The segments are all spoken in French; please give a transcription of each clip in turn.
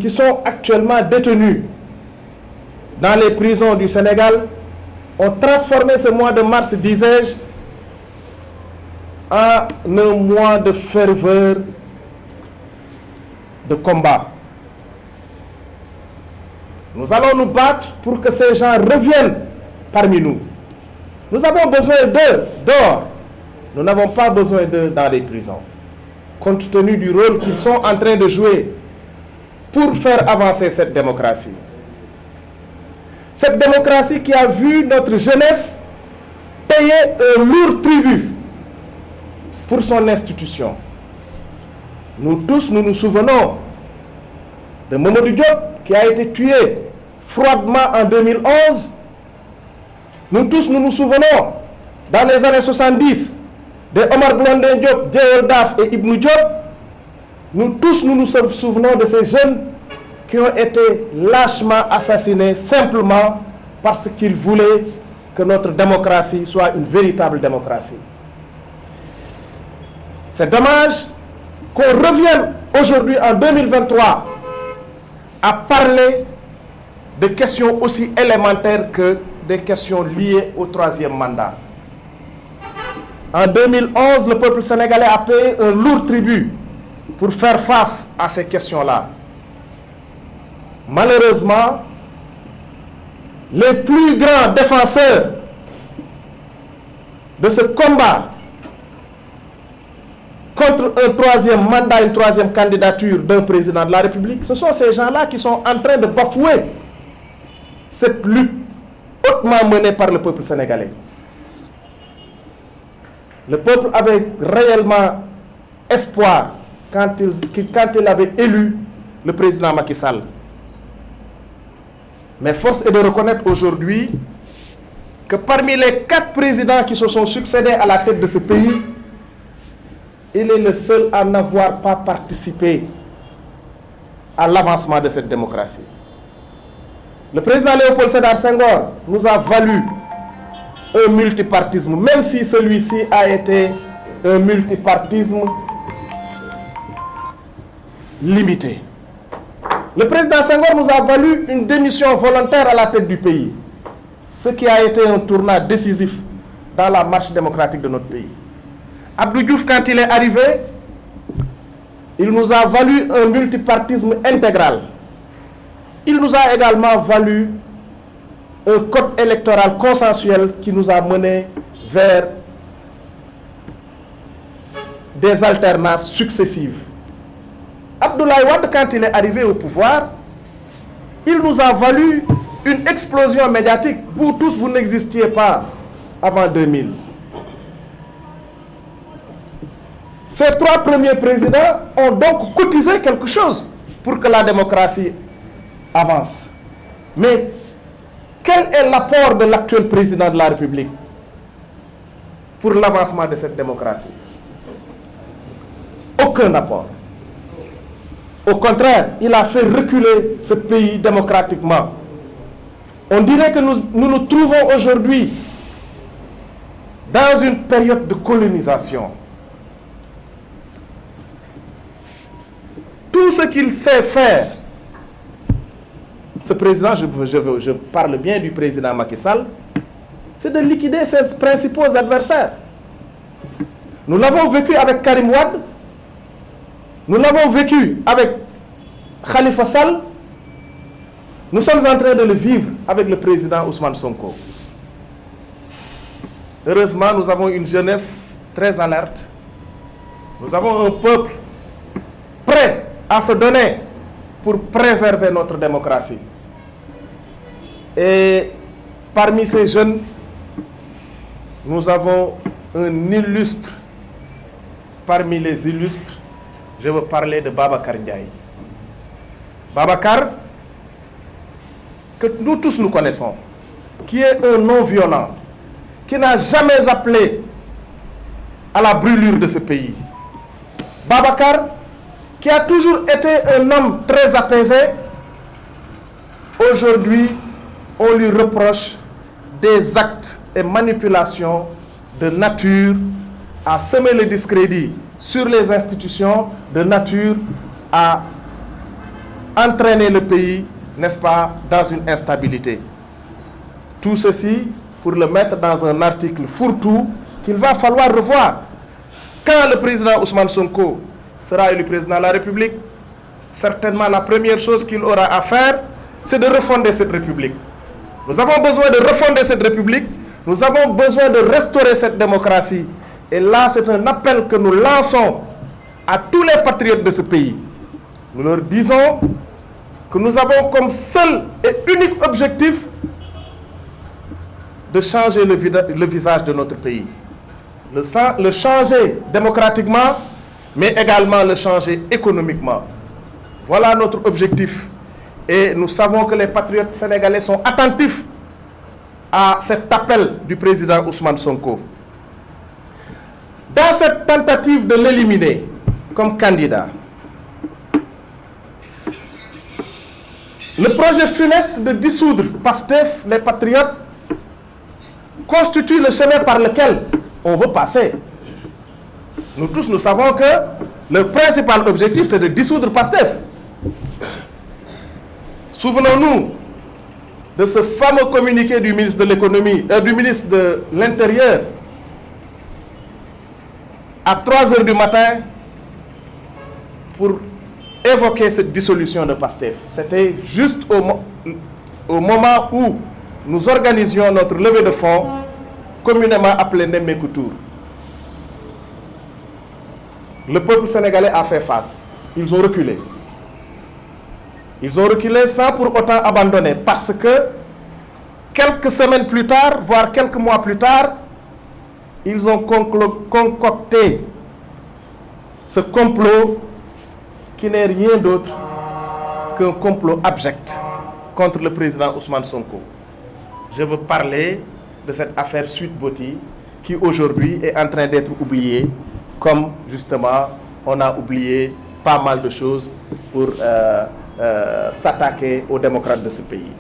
qui sont actuellement détenus dans les prisons du Sénégal ont transformé ce mois de mars, disais-je, en un mois de ferveur, de combat. Nous allons nous battre pour que ces gens reviennent parmi nous. Nous avons besoin d'eux dehors. Nous n'avons pas besoin d'eux dans les prisons, compte tenu du rôle qu'ils sont en train de jouer pour faire avancer cette démocratie. Cette démocratie qui a vu notre jeunesse payer un lourd tribut pour son institution. Nous tous, nous nous souvenons de Mamadou Diop qui a été tué froidement en 2011. Nous tous, nous nous souvenons dans les années 70 de Omar Blondin Diop, Djeol Daf et Ibnou Diop. Nous tous, nous nous souvenons de ces jeunes qui ont été lâchement assassinés simplement parce qu'ils voulaient que notre démocratie soit une véritable démocratie. C'est dommage qu'on revienne aujourd'hui en 2023 à parler de questions aussi élémentaires que des questions liées au troisième mandat. En 2011, le peuple sénégalais a payé un lourd tribut pour faire face à ces questions-là. Malheureusement, les plus grands défenseurs de ce combat contre un troisième mandat, une troisième candidature d'un président de la République, ce sont ces gens-là qui sont en train de bafouer cette lutte hautement menée par le peuple sénégalais. Le peuple avait réellement espoir quand il avait élu le président Macky Sall. Mais force est de reconnaître aujourd'hui que parmi les 4 présidents qui se sont succédés à la tête de ce pays, il est le seul à n'avoir pas participé à l'avancement de cette démocratie. Le président Léopold Sédar Senghor nous a valu un multipartisme, même si celui-ci a été un multipartisme limité. Le président Senghor nous a valu une démission volontaire à la tête du pays, ce qui a été un tournant décisif dans la marche démocratique de notre pays. Abdou Diouf, quand il est arrivé, il nous a valu un multipartisme intégral. Il nous a également valu un code électoral consensuel qui nous a menés vers des alternances successives. Abdoulaye Wade, quand il est arrivé au pouvoir, il nous a valu une explosion médiatique. Vous tous, vous n'existiez pas avant 2000. Ces 3 premiers présidents ont donc cotisé quelque chose pour que la démocratie avance. Mais quel est l'apport de l'actuel président de la République pour l'avancement de cette démocratie? Aucun apport. Au contraire, il a fait reculer ce pays démocratiquement. On dirait que nous nous trouvons aujourd'hui dans une période de colonisation. Tout ce qu'il sait faire, ce président, je parle bien du président Macky Sall, c'est de liquider ses principaux adversaires. Nous l'avons vécu avec Karim Wade, nous l'avons vécu avec Khalifa Sall, nous sommes en train de le vivre avec le président Ousmane Sonko. Heureusement, nous avons une jeunesse très alerte. Nous avons un peuple prêt à se donner pour préserver notre démocratie. Et parmi ces jeunes, nous avons un illustre. Parmi les illustres, je veux parler de Babacar Ndiaye. Babacar, que nous tous nous connaissons, qui est un non-violent, qui n'a jamais appelé à la brûlure de ce pays. Babacar, qui a toujours été un homme très apaisé, aujourd'hui, on lui reproche des actes et manipulations de nature à semer le discrédit sur les institutions, de nature à entraîner le pays, n'est-ce pas, dans une instabilité. Tout ceci pour le mettre dans un article fourre-tout qu'il va falloir revoir. Quand le président Ousmane Sonko sera élu président de la République, certainement la première chose qu'il aura à faire, c'est de refonder cette République. Nous avons besoin de refonder cette République, nous avons besoin de restaurer cette démocratie. Et là, c'est un appel que nous lançons à tous les patriotes de ce pays. Nous leur disons que nous avons comme seul et unique objectif de changer le visage de notre pays. Le changer démocratiquement, mais également le changer économiquement. Voilà notre objectif. Et nous savons que les patriotes sénégalais sont attentifs à cet appel du président Ousmane Sonko. Dans cette tentative de l'éliminer comme candidat, le projet funeste de dissoudre Pastef, les patriotes, constitue le chemin par lequel on veut passer. Nous tous, nous savons que le principal objectif, c'est de dissoudre Pastef. Souvenons-nous de ce fameux communiqué du ministre de l'économie, du ministre de l'Intérieur, à 3 heures du matin, pour évoquer cette dissolution de Pastef. C'était juste au moment où nous organisions notre levée de fonds, communément appelée Nemmekou Tour. Le peuple sénégalais a fait face. Ils ont reculé. Ils ont reculé sans pour autant abandonner, parce que quelques semaines plus tard, voire quelques mois plus tard, ils ont concocté ce complot qui n'est rien d'autre qu'un complot abject contre le président Ousmane Sonko. Je veux parler de cette affaire Sweet Beauty qui aujourd'hui est en train d'être oubliée, comme justement on a oublié pas mal de choses pour s'attaquer aux démocrates de ce pays.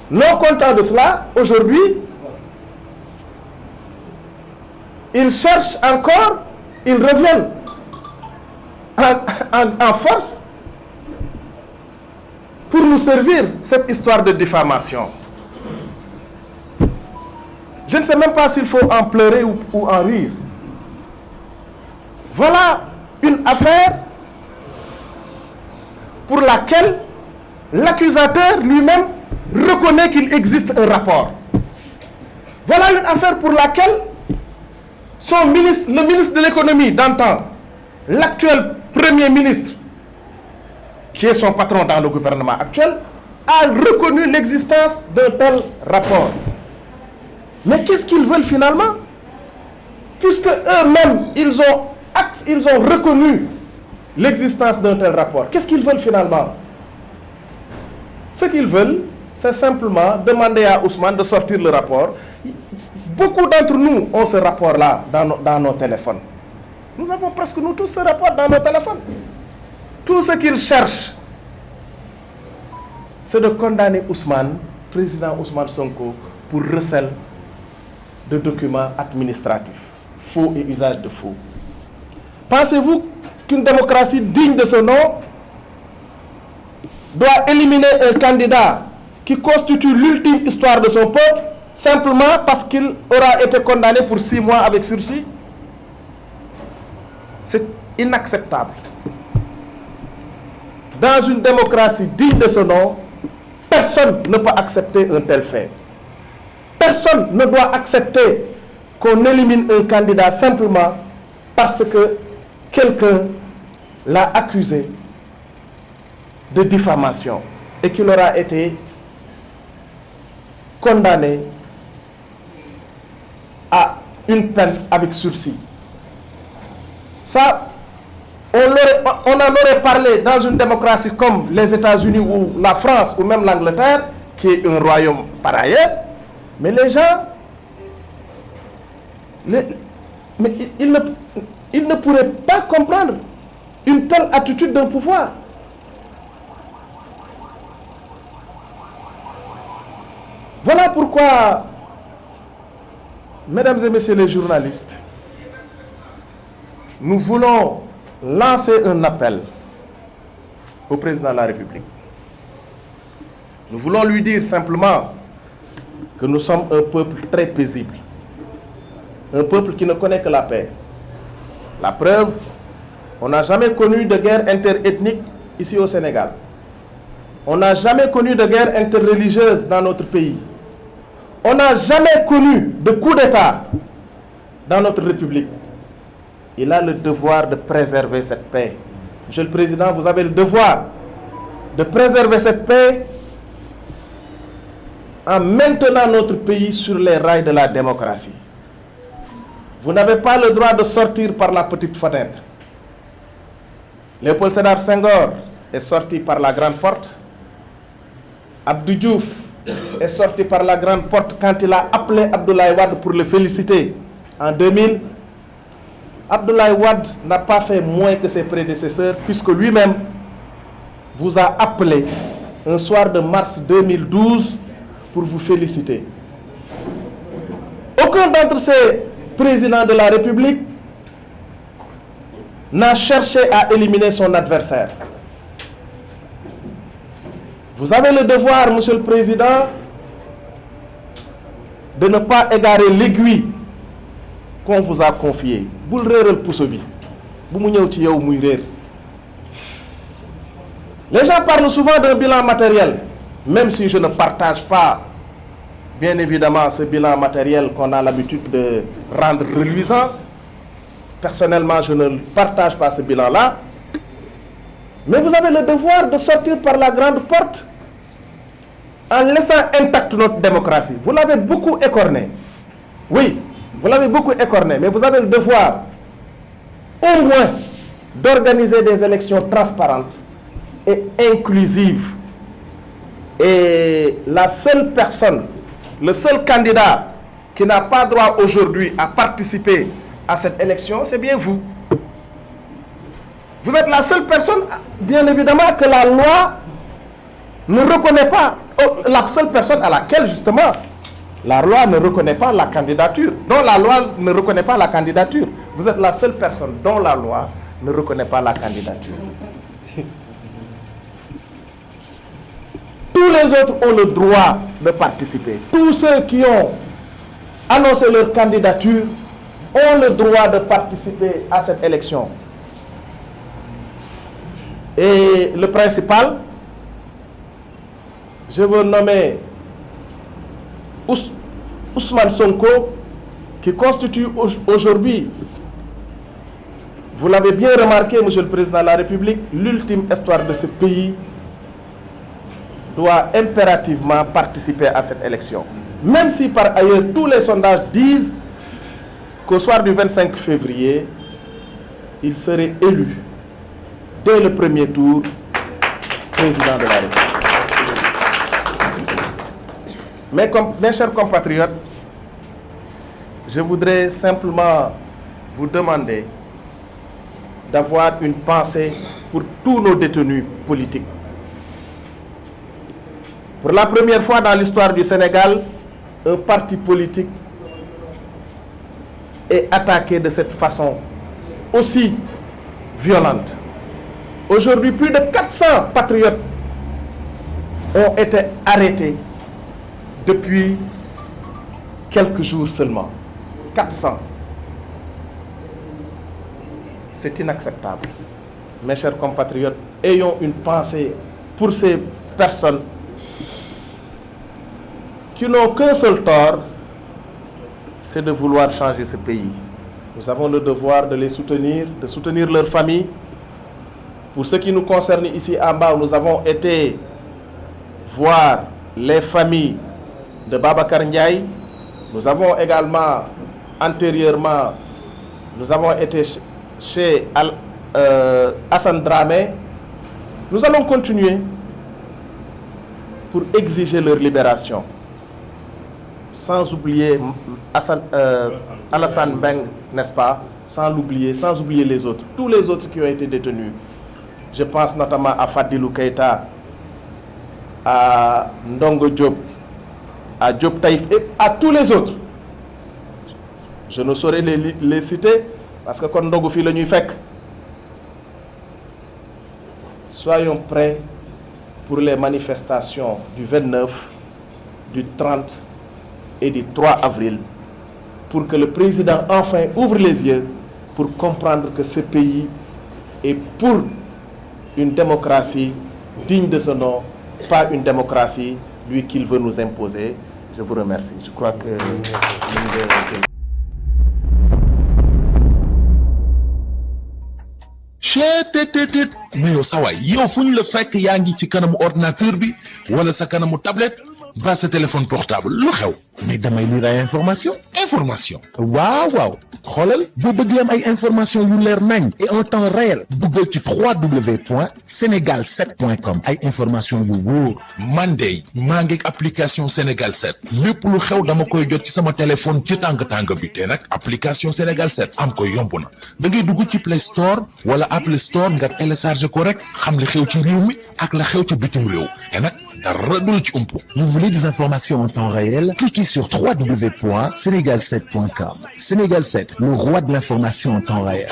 Non content de cela, aujourd'hui, ils cherchent encore, ils reviennent en force pour nous servir cette histoire de diffamation. Je ne sais même pas s'il faut en pleurer ou en rire. Voilà une affaire pour laquelle l'accusateur lui-même reconnaît qu'il existe un rapport. Voilà une affaire pour laquelle le ministre de l'économie d'antan, l'actuel Premier ministre, qui est son patron dans le gouvernement actuel, a reconnu l'existence d'un tel rapport. Mais qu'est-ce qu'ils veulent finalement? Puisque eux-mêmes, ils ont reconnu l'existence d'un tel rapport. Qu'est-ce qu'ils veulent finalement? Ce qu'ils veulent, c'est simplement demander à Ousmane de sortir le rapport. Beaucoup d'entre nous ont ce rapport-là dans nos téléphones. Nous avons presque nous tous ce rapport dans nos téléphones. Tout ce qu'ils cherchent, c'est de condamner Ousmane, président Ousmane Sonko, pour recel de documents administratifs, faux et usage de faux. Pensez-vous qu'une démocratie digne de ce nom doit éliminer un candidat qui constitue l'ultime histoire de son peuple simplement parce qu'il aura été condamné pour 6 mois avec sursis? C'est inacceptable. Dans une démocratie digne de ce nom, personne ne peut accepter un tel fait. Personne ne doit accepter qu'on élimine un candidat simplement parce que quelqu'un l'a accusé de diffamation et qu'il aura été condamné à une peine avec sursis. Ça, on en aurait parlé dans une démocratie comme les États-Unis ou la France ou même l'Angleterre, qui est un royaume par ailleurs, mais les gens, ils ne pourraient pas comprendre une telle attitude d'un pouvoir. Voilà pourquoi, mesdames et messieurs les journalistes, nous voulons lancer un appel au président de la République. Nous voulons lui dire simplement que nous sommes un peuple très paisible, un peuple qui ne connaît que la paix. La preuve, on n'a jamais connu de guerre interethnique ici au Sénégal. On n'a jamais connu de guerre interreligieuse dans notre pays. On n'a jamais connu de coup d'État dans notre République. Il a le devoir de préserver cette paix. Monsieur le Président, vous avez le devoir de préserver cette paix en maintenant notre pays sur les rails de la démocratie. Vous n'avez pas le droit de sortir par la petite fenêtre. Léopold Sédar Senghor est sorti par la grande porte. Abdou Diouf est sorti par la grande porte quand il a appelé Abdoulaye Wade pour le féliciter en 2000. Abdoulaye Wade n'a pas fait moins que ses prédécesseurs puisque lui-même vous a appelé un soir de mars 2012 pour vous féliciter. Aucun d'entre ces présidents de la République n'a cherché à éliminer son adversaire. Vous avez le devoir, Monsieur le Président, de ne pas égarer l'aiguille qu'on vous a confiée. Bul réeral puso bi bu mu ñëw ci yow muy réer. Les gens parlent souvent d'un bilan matériel, même si je ne partage pas, bien évidemment, ce bilan matériel qu'on a l'habitude de rendre reluisant. Personnellement, je ne partage pas ce bilan-là. Mais vous avez le devoir de sortir par la grande porte en laissant intacte notre démocratie. Vous l'avez beaucoup écornée. Oui, vous l'avez beaucoup écornée, mais vous avez le devoir, au moins, d'organiser des élections transparentes et inclusives. Et la seule personne, le seul candidat qui n'a pas droit aujourd'hui à participer à cette élection, c'est bien vous. Vous êtes la seule personne, bien évidemment, que la loi ne reconnaît pas. La seule personne à laquelle, justement, la loi ne reconnaît pas la candidature. Dont la loi ne reconnaît pas la candidature. Vous êtes la seule personne dont la loi ne reconnaît pas la candidature. Tous les autres ont le droit de participer. Tous ceux qui ont annoncé leur candidature ont le droit de participer à cette élection. Et le principal, je veux nommer Ousmane Sonko, qui constitue aujourd'hui, vous l'avez bien remarqué, Monsieur le Président de la République, l'ultime histoire de ce pays doit impérativement participer à cette élection. Même si par ailleurs tous les sondages disent qu'au soir du 25 février, il serait élu dès le premier tour président de la République. Mes chers compatriotes, je voudrais simplement vous demander d'avoir une pensée pour tous nos détenus politiques. Pour la première fois dans l'histoire du Sénégal, un parti politique est attaqué de cette façon aussi violente. Aujourd'hui, plus de 400 patriotes ont été arrêtés depuis quelques jours seulement. 400. C'est inacceptable. Mes chers compatriotes, ayons une pensée pour ces personnes qui n'ont qu'un seul tort, c'est de vouloir changer ce pays. Nous avons le devoir de les soutenir, de soutenir leurs familles. Pour ce qui nous concerne ici en bas, nous avons été voir les familles de Babacar Ndiaye. Nous avons également, antérieurement, nous avons été chez Hassan Dramé. Nous allons continuer pour exiger leur libération. Sans oublier Alassane Mbeng, n'est-ce pas? Sans oublier les autres. Tous les autres qui ont été détenus. Je pense notamment à Fadilou Keïta, à Ndongo Diop, à Diop Taïf et à tous les autres. Je ne saurais les citer parce que quand Ndongo fi la ñuy fekk soyons prêts pour les manifestations du 29, du 30 et du 3 avril, pour que le président enfin ouvre les yeux pour comprendre que ce pays est pour une démocratie digne de ce nom, pas une démocratie, lui, qu'il veut nous imposer. Je vous remercie. Je crois que... cheetetetet mais yow sawaay yow fu ñu la fekk yaa ngi ci kanamu ordinateur bi wala sa kanamu tablette ba sa téléphone portable lu xew mais damay lire ay information waaw xoolal boo bëgg am ay information yu leer nañ et en temps réel duggal ci www.senegal7.com ay information yu wóor man de maa ngi application Sénégal 7 lépp lu xew dama koy jot ci sama téléphone ci tàng bi te nag application Sénégal 7 am ko yomb na da ngay dugg ci Play Store wala Apple Store nga télécharger ko rek xam li xew ci réew mi ak la xew ci bitim réew te nag dara du la ci umpu. Vous voulez des informations en temps réel? Cliquez sur www.senegal7.com. Sénégal 7, le roi de l'information en temps réel.